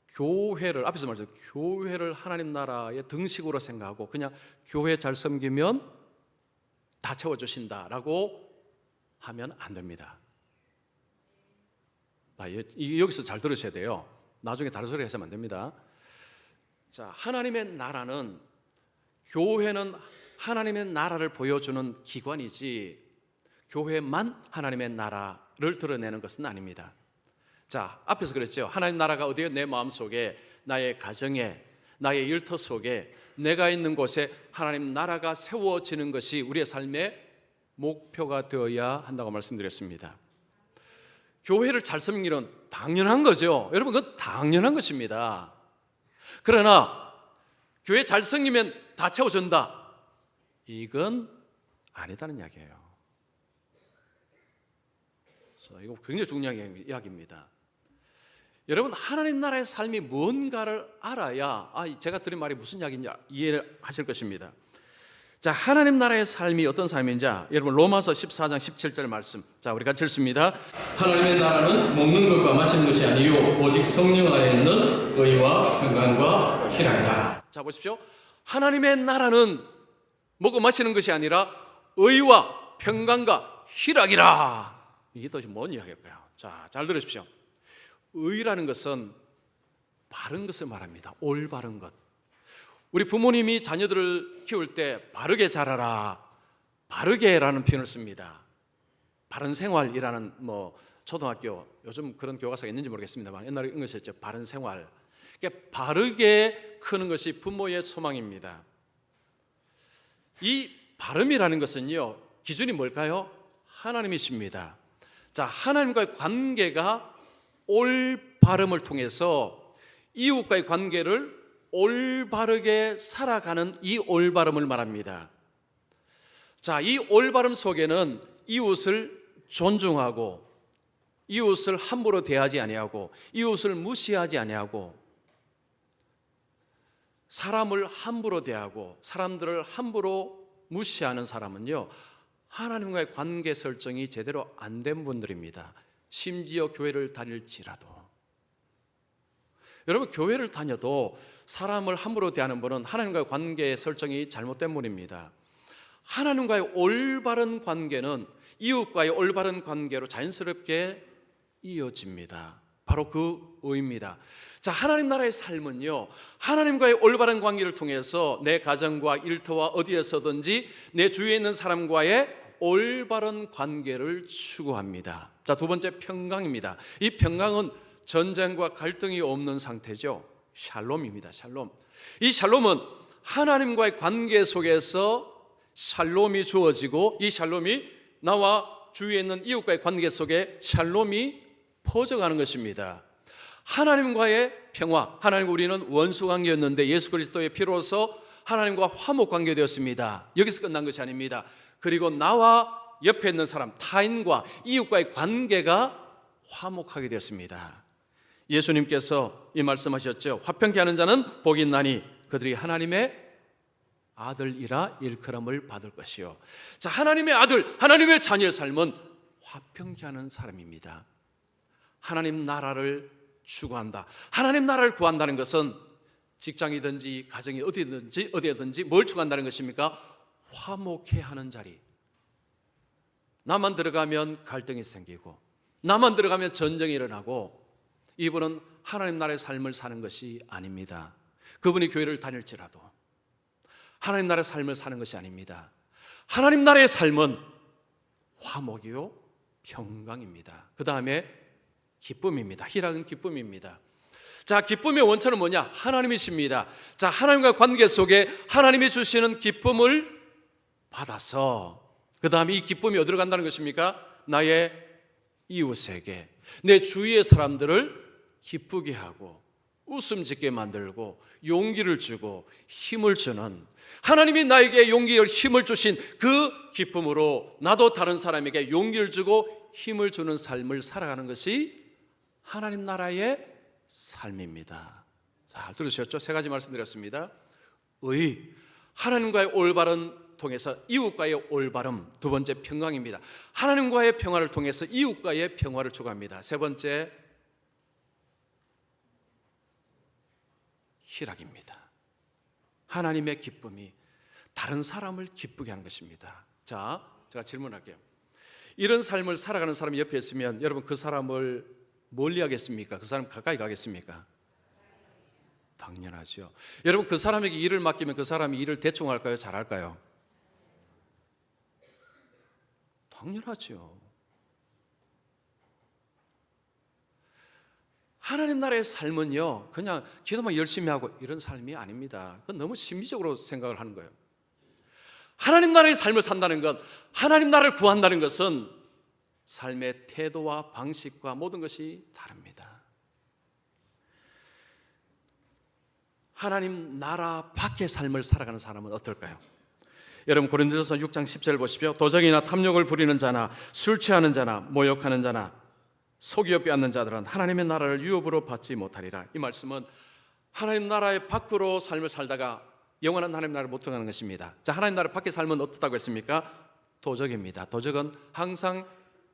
교회를, 앞에서 말했죠, 교회를 하나님 나라의 등식으로 생각하고 그냥 교회 잘 섬기면 다 채워주신다라고 하면 안 됩니다. 여기서 잘 들으셔야 돼요. 나중에 다른 소리 하시면 안 됩니다. 자, 하나님의 나라는, 교회는 하나님의 나라를 보여주는 기관이지 교회만 하나님의 나라를 드러내는 것은 아닙니다. 자, 앞에서 그랬죠. 하나님 나라가 어디에? 내 마음속에, 나의 가정에, 나의 일터 속에, 내가 있는 곳에 하나님 나라가 세워지는 것이 우리의 삶의 목표가 되어야 한다고 말씀드렸습니다. 교회를 잘 섬기는 당연한 거죠. 여러분, 그건 당연한 것입니다. 그러나 교회 잘 섬기면 다 채워준다, 이건 아니다는 이야기예요. 이거 굉장히 중요한 이야기입니다. 여러분, 하나님 나라의 삶이 뭔가를 알아야 제가 드린 말이 무슨 이야기인지 이해를 하실 것입니다. 자, 하나님 나라의 삶이 어떤 삶인지 여러분 로마서 14장 17절 말씀, 자, 우리 같이 읽습니다. 하나님의 나라는 먹는 것과 마시는 것이 아니요 오직 성령 안에 있는 의와 평강과 희락이라. 자, 보십시오. 하나님의 나라는 먹고 마시는 것이 아니라 의와 평강과 희락이라. 이게 도대체 뭔 이야기일까요? 자, 잘 들으십시오. 의라는 것은 바른 것을 말합니다. 올바른 것. 우리 부모님이 자녀들을 키울 때 바르게 자라라, 바르게라는 표현을 씁니다. 바른 생활이라는 초등학교, 요즘 그런 교과서가 있는지 모르겠습니다만 옛날에 이런 것이 있죠. 바른 생활. 그러니까 바르게 크는 것이 부모의 소망입니다. 이 바름이라는 것은요, 기준이 뭘까요? 하나님이십니다. 자, 하나님과의 관계가 올바름을 통해서 이웃과의 관계를 올바르게 살아가는 이 올바름을 말합니다. 자, 이 올바름 속에는 이웃을 존중하고, 이웃을 함부로 대하지 아니하고, 이웃을 무시하지 아니하고, 사람을 함부로 대하고 사람들을 함부로 무시하는 사람은요, 하나님과의 관계 설정이 제대로 안 된 분들입니다. 심지어 교회를 다닐지라도. 여러분, 교회를 다녀도 사람을 함부로 대하는 분은 하나님과의 관계 설정이 잘못된 분입니다. 하나님과의 올바른 관계는 이웃과의 올바른 관계로 자연스럽게 이어집니다. 바로 그 의미입니다. 자, 하나님 나라의 삶은요, 하나님과의 올바른 관계를 통해서 내 가정과 일터와 어디에서든지 내 주위에 있는 사람과의 올바른 관계를 추구합니다. 자, 두 번째, 평강입니다. 이 평강은 전쟁과 갈등이 없는 상태죠. 샬롬입니다. 샬롬. 이 샬롬은 하나님과의 관계 속에서 샬롬이 주어지고, 이 샬롬이 나와 주위에 있는 이웃과의 관계 속에 샬롬이 퍼져가는 것입니다. 하나님과의 평화, 하나님과 우리는 원수 관계였는데 예수 그리스도의 피로서 하나님과 화목 관계 되었습니다. 여기서 끝난 것이 아닙니다. 그리고 나와 옆에 있는 사람, 타인과 이웃과의 관계가 화목하게 되었습니다. 예수님께서 이 말씀하셨죠. 화평케 하는 자는 복이 있나니 그들이 하나님의 아들이라 일컬음을 받을 것이요. 자, 하나님의 아들, 하나님의 자녀의 삶은 화평케 하는 사람입니다. 하나님 나라를 추구한다. 하나님 나라를 구한다는 것은 직장이든지 가정이 어디든지 뭘 추구한다는 것입니까? 화목해 하는 자리. 나만 들어가면 갈등이 생기고, 나만 들어가면 전쟁이 일어나고, 이분은 하나님 나라의 삶을 사는 것이 아닙니다. 그분이 교회를 다닐지라도 하나님 나라의 삶을 사는 것이 아닙니다. 하나님 나라의 삶은 화목이요 평강입니다. 그 다음에 기쁨입니다. 희락은 기쁨입니다. 자, 기쁨의 원천은 뭐냐? 하나님이십니다. 자, 하나님과 관계 속에 하나님이 주시는 기쁨을 받아서 그 다음에 이 기쁨이 어디로 간다는 것입니까? 나의 이웃에게, 내 주위의 사람들을 기쁘게 하고 웃음 짓게 만들고 용기를 주고 힘을 주는, 하나님이 나에게 용기를 힘을 주신 그 기쁨으로 나도 다른 사람에게 용기를 주고 힘을 주는 삶을 살아가는 것이 하나님 나라의 삶입니다. 잘 들으셨죠? 세 가지 말씀드렸습니다. 의, 하나님과의 올바른 통해서 이웃과의 올바름. 두 번째, 평강입니다. 하나님과의 평화를 통해서 이웃과의 평화를 추구합니다. 세 번째, 희락입니다. 하나님의 기쁨이 다른 사람을 기쁘게 하는 것입니다. 자, 제가 질문할게요. 이런 삶을 살아가는 사람이 옆에 있으면 여러분 그 사람을 멀리 하겠습니까? 그 사람 가까이 가겠습니까? 당연하죠. 여러분 그 사람에게 일을 맡기면 그 사람이 일을 대충 할까요? 잘할까요? 당연하죠. 하나님 나라의 삶은요, 그냥 기도만 열심히 하고 이런 삶이 아닙니다. 그건 너무 심리적으로 생각을 하는 거예요. 하나님 나라의 삶을 산다는 것, 하나님 나라를 구한다는 것은 삶의 태도와 방식과 모든 것이 다릅니다. 하나님 나라 밖의 삶을 살아가는 사람은 어떨까요? 여러분 고린도전서 6장 10절 보십시오. 도적이나 탐욕을 부리는 자나 술 취하는 자나 모욕하는 자나 속여 빼앗는 자들은 하나님의 나라를 유업으로 받지 못하리라. 이 말씀은 하나님 나라의 밖으로 삶을 살다가 영원한 하나님 나라를 못 들어가는 것입니다. 자, 하나님 나라 밖의 삶은 어떻다고 했습니까? 도적입니다. 도적은 항상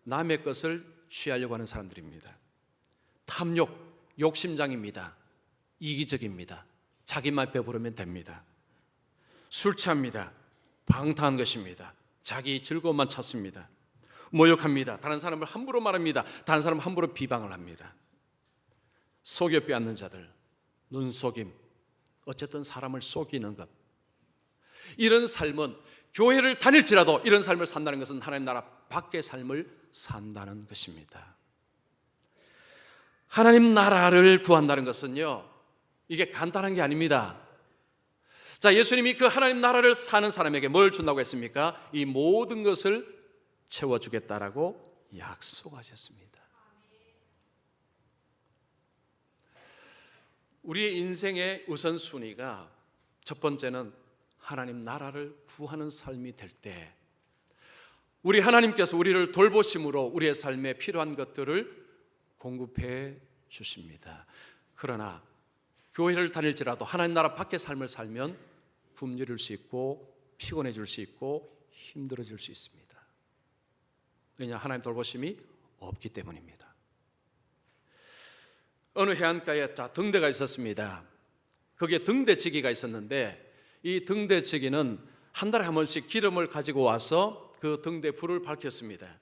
남의 것을 취하려고 하는 사람들입니다. 탐욕, 욕심장입니다. 이기적입니다. 자기만 배부르면 됩니다. 술 취합니다. 방탕한 것입니다. 자기 즐거움만 찾습니다. 모욕합니다. 다른 사람을 함부로 말합니다. 다른 사람을 함부로 비방을 합니다. 속여 빼앗는 자들, 눈속임, 어쨌든 사람을 속이는 것. 이런 삶은 교회를 다닐지라도 이런 삶을 산다는 것은 하나님 나라 밖의 삶을 산다는 것입니다. 하나님 나라를 구한다는 것은요, 이게 간단한 게 아닙니다. 자, 예수님이 그 하나님 나라를 사는 사람에게 뭘 준다고 했습니까? 이 모든 것을 채워주겠다라고 약속하셨습니다. 우리의 인생의 우선순위가 첫 번째는 하나님 나라를 구하는 삶이 될 때 우리 하나님께서 우리를 돌보심으로 우리의 삶에 필요한 것들을 공급해 주십니다. 그러나 교회를 다닐지라도 하나님 나라 밖의 삶을 살면 굶주릴 수 있고 피곤해질 수 있고 힘들어질 수 있습니다. 왜냐? 하나님 돌보심이 없기 때문입니다. 어느 해안가에 등대가 있었습니다. 거기에 등대치기가 있었는데 이 등대치기는 한 달에 한 번씩 기름을 가지고 와서 그 등대 불을 밝혔습니다.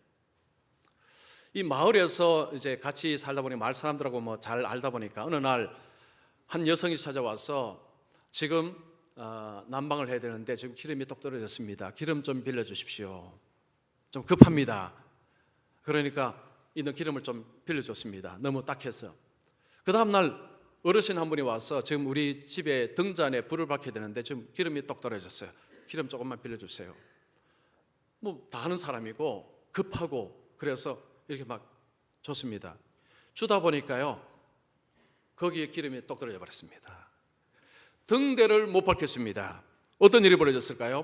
이 마을에서 이제 같이 살다 보니 마을 사람들하고 뭐 잘 알다 보니까 어느 날 한 여성이 찾아와서 지금 난방을 해야 되는데 지금 기름이 똑 떨어졌습니다. 기름 좀 빌려주십시오. 좀 급합니다. 그러니까 있는 기름을 좀 빌려줬습니다. 너무 딱해서. 그 다음날 어르신 한 분이 와서 지금 우리 집에 등잔에 불을 밝혀야 되는데 지금 기름이 똑 떨어졌어요. 기름 조금만 빌려주세요. 뭐 다 아는 사람이고 급하고 그래서 이렇게 막 줬습니다. 주다 보니까요, 거기에 기름이 똑 떨어져 버렸습니다. 등대를 못 밝혔습니다. 어떤 일이 벌어졌을까요?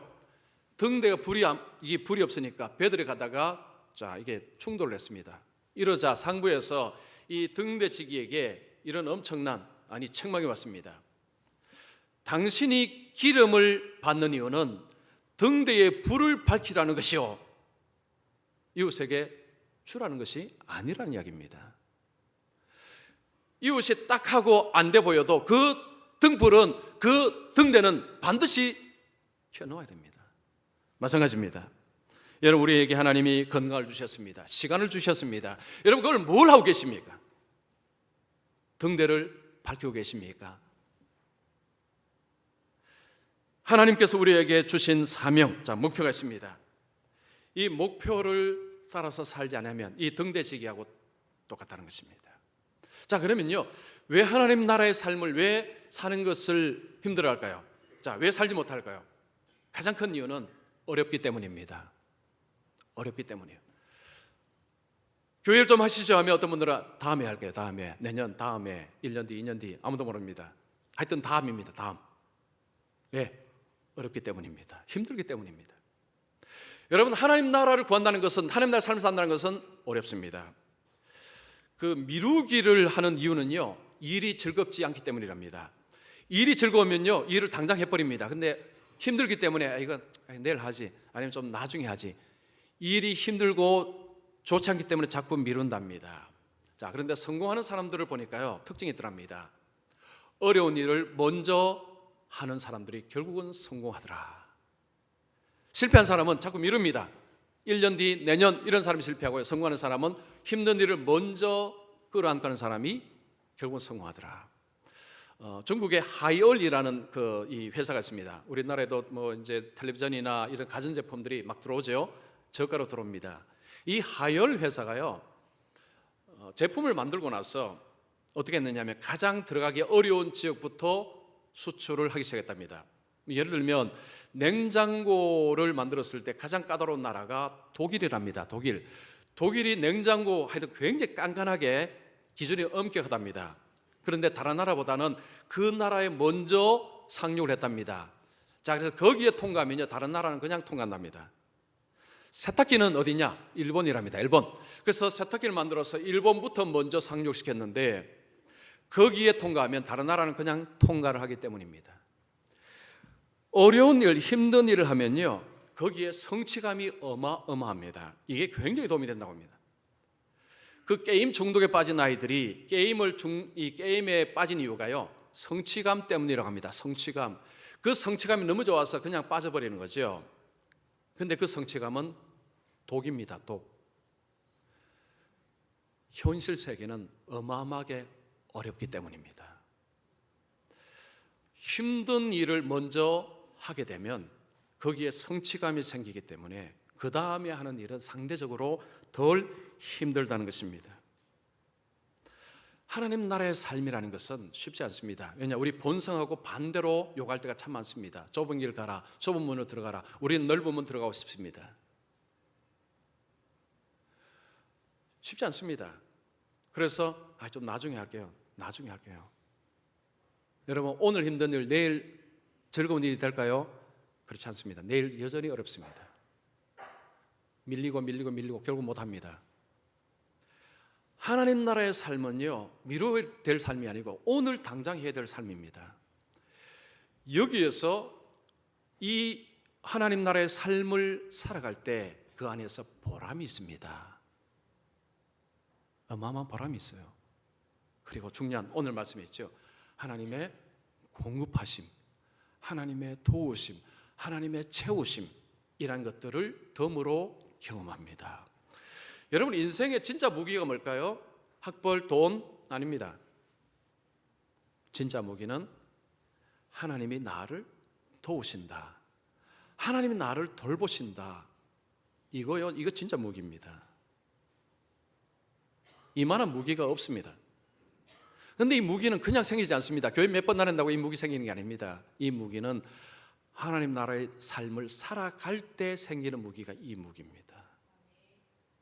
등대가 불이 없으니까 배들이 가다가 이게 충돌을 했습니다. 이러자 상부에서 이 등대치기에게 이런 엄청난 책망이 왔습니다. 당신이 기름을 받는 이유는 등대에 불을 밝히라는 것이요, 이웃에게 주라는 것이 아니라는 이야기입니다. 이웃이 딱하고 안 돼 보여도 그 등불은, 그 등대는 반드시 켜놓아야 됩니다. 마찬가지입니다. 여러분, 우리에게 하나님이 건강을 주셨습니다. 시간을 주셨습니다. 여러분, 그걸 뭘 하고 계십니까? 등대를 밝히고 계십니까? 하나님께서 우리에게 주신 사명, 목표가 있습니다. 이 목표를 따라서 살지 않으면 이 등대지기하고 똑같다는 것입니다. 자, 그러면요, 왜 하나님 나라의 삶을 왜 사는 것을 힘들어할까요? 왜 살지 못할까요? 가장 큰 이유는 어렵기 때문입니다. 어렵기 때문이에요. 교회를 좀 하시죠 하면 어떤 분들은 다음에 할게요. 다음에, 내년, 다음에, 1년 뒤, 2년 뒤, 아무도 모릅니다. 하여튼 다음입니다. 다음. 왜? 어렵기 때문입니다. 힘들기 때문입니다. 여러분, 하나님 나라를 구한다는 것은, 하나님 나라의 삶을 산다는 것은 어렵습니다. 그 미루기를 하는 이유는요, 일이 즐겁지 않기 때문이랍니다. 일이 즐거우면요, 일을 당장 해버립니다. 근데 힘들기 때문에 이건 내일 하지, 아니면 좀 나중에 하지. 일이 힘들고 좋지 않기 때문에 자꾸 미룬답니다. 자, 그런데 성공하는 사람들을 보니까요, 특징이 있더랍니다. 어려운 일을 먼저 하는 사람들이 결국은 성공하더라. 실패한 사람은 자꾸 미룹니다. 1년 뒤, 내년 이런 사람이 실패하고요. 성공하는 사람은 힘든 일을 먼저 끌어안고 하는 사람이 결국은 성공하더라. 중국의 하이얼이라는 이 회사가 있습니다. 우리나라에도 뭐 이제 텔레비전이나 이런 가전제품들이 막 들어오죠. 저가로 들어옵니다. 이 하이얼 회사가요, 제품을 만들고 나서 어떻게 했느냐면 가장 들어가기 어려운 지역부터 수출을 하기 시작했답니다. 예를 들면 냉장고를 만들었을 때 가장 까다로운 나라가 독일이랍니다. 독일이 냉장고 하여튼 굉장히 깐깐하게 기준이 엄격하답니다. 그런데 다른 나라보다는 그 나라에 먼저 상륙을 했답니다. 자, 그래서 거기에 통과하면요, 다른 나라는 그냥 통과한답니다. 세탁기는 어디냐? 일본이랍니다. 일본. 그래서 세탁기를 만들어서 일본부터 먼저 상륙시켰는데 거기에 통과하면 다른 나라는 그냥 통과를 하기 때문입니다. 어려운 일, 힘든 일을 하면요, 거기에 성취감이 어마어마합니다. 이게 굉장히 도움이 된다고 합니다. 그 게임 중독에 빠진 아이들이 이 게임에 빠진 이유가요, 성취감 때문이라고 합니다. 성취감. 그 성취감이 너무 좋아서 그냥 빠져버리는 거죠. 근데 그 성취감은 독입니다. 독. 현실 세계는 어마어마하게 어렵기 때문입니다. 힘든 일을 먼저 하게 되면 거기에 성취감이 생기기 때문에 그 다음에 하는 일은 상대적으로 덜 힘들다는 것입니다. 하나님 나라의 삶이라는 것은 쉽지 않습니다. 왜냐, 우리 본성하고 반대로 요구할 때가 참 많습니다. 좁은 길 가라, 좁은 문으로 들어가라. 우리는 넓은 문 들어가고 싶습니다. 쉽지 않습니다. 그래서 좀 나중에 할게요. 여러분, 오늘 힘든 일 내일 즐거운 일이 될까요? 그렇지 않습니다. 내일 여전히 어렵습니다. 밀리고 결국 못합니다. 하나님 나라의 삶은요, 미뤄야 될 삶이 아니고 오늘 당장 해야 될 삶입니다. 여기에서 이 하나님 나라의 삶을 살아갈 때 그 안에서 보람이 있습니다. 어마어마한 보람이 있어요. 그리고 중요한 오늘 말씀했죠. 하나님의 공급하심, 하나님의 도우심, 하나님의 채우심, 이란 것들을 덤으로 경험합니다. 여러분, 인생의 진짜 무기가 뭘까요? 학벌, 돈 아닙니다. 진짜 무기는 하나님이 나를 도우신다, 하나님이 나를 돌보신다. 이거 진짜 무기입니다. 이만한 무기가 없습니다. 그런데 이 무기는 그냥 생기지 않습니다. 교회 몇 번 다닌다고 이 무기 생기는 게 아닙니다. 이 무기는 하나님 나라의 삶을 살아갈 때 생기는 무기가 이 무기입니다.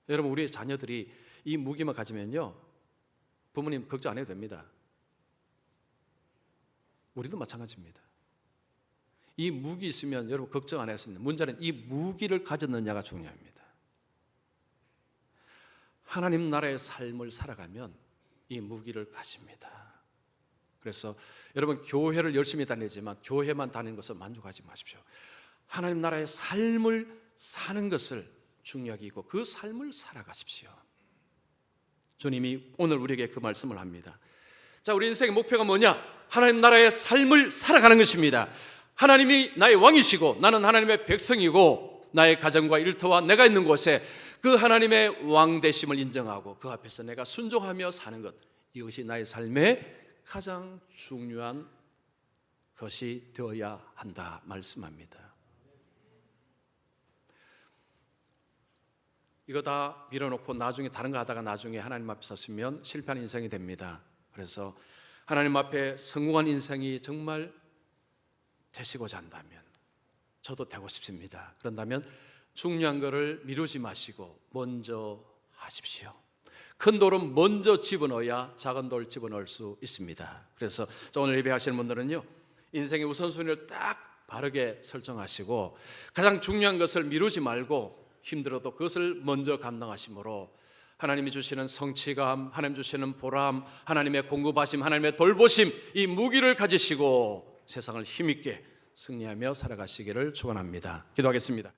여러분, 우리의 자녀들이 이 무기만 가지면요, 부모님 걱정 안 해도 됩니다. 우리도 마찬가지입니다. 이 무기 있으면 여러분 걱정 안 해도 됩니다. 문제는 이 무기를 가졌느냐가 중요합니다. 하나님 나라의 삶을 살아가면 이 무기를 가집니다. 그래서 여러분, 교회를 열심히 다니지만 교회만 다니는 것을 만족하지 마십시오. 하나님 나라의 삶을 사는 것을 중요하게 여기고 그 삶을 살아가십시오. 주님이 오늘 우리에게 그 말씀을 합니다. 자, 우리 인생의 목표가 뭐냐? 하나님 나라의 삶을 살아가는 것입니다. 하나님이 나의 왕이시고 나는 하나님의 백성이고 나의 가정과 일터와 내가 있는 곳에 그 하나님의 왕 되심을 인정하고 그 앞에서 내가 순종하며 사는 것, 이것이 나의 삶의 가장 중요한 것이 되어야 한다 말씀합니다. 이거 다 밀어놓고 나중에 다른 거 하다가 나중에 하나님 앞에 섰으면 실패한 인생이 됩니다. 그래서 하나님 앞에 성공한 인생이 정말 되시고자 한다면, 저도 되고 싶습니다. 그런다면 중요한 것을 미루지 마시고 먼저 하십시오. 큰 돌은 먼저 집어넣어야 작은 돌 집어넣을 수 있습니다. 그래서 오늘 예배하시는 분들은요, 인생의 우선순위를 딱 바르게 설정하시고 가장 중요한 것을 미루지 말고 힘들어도 그것을 먼저 감당하심으로 하나님이 주시는 성취감, 하나님 주시는 보람, 하나님의 공급하심, 하나님의 돌보심, 이 무기를 가지시고 세상을 힘있게 승리하며 살아가시기를 축원합니다. 기도하겠습니다.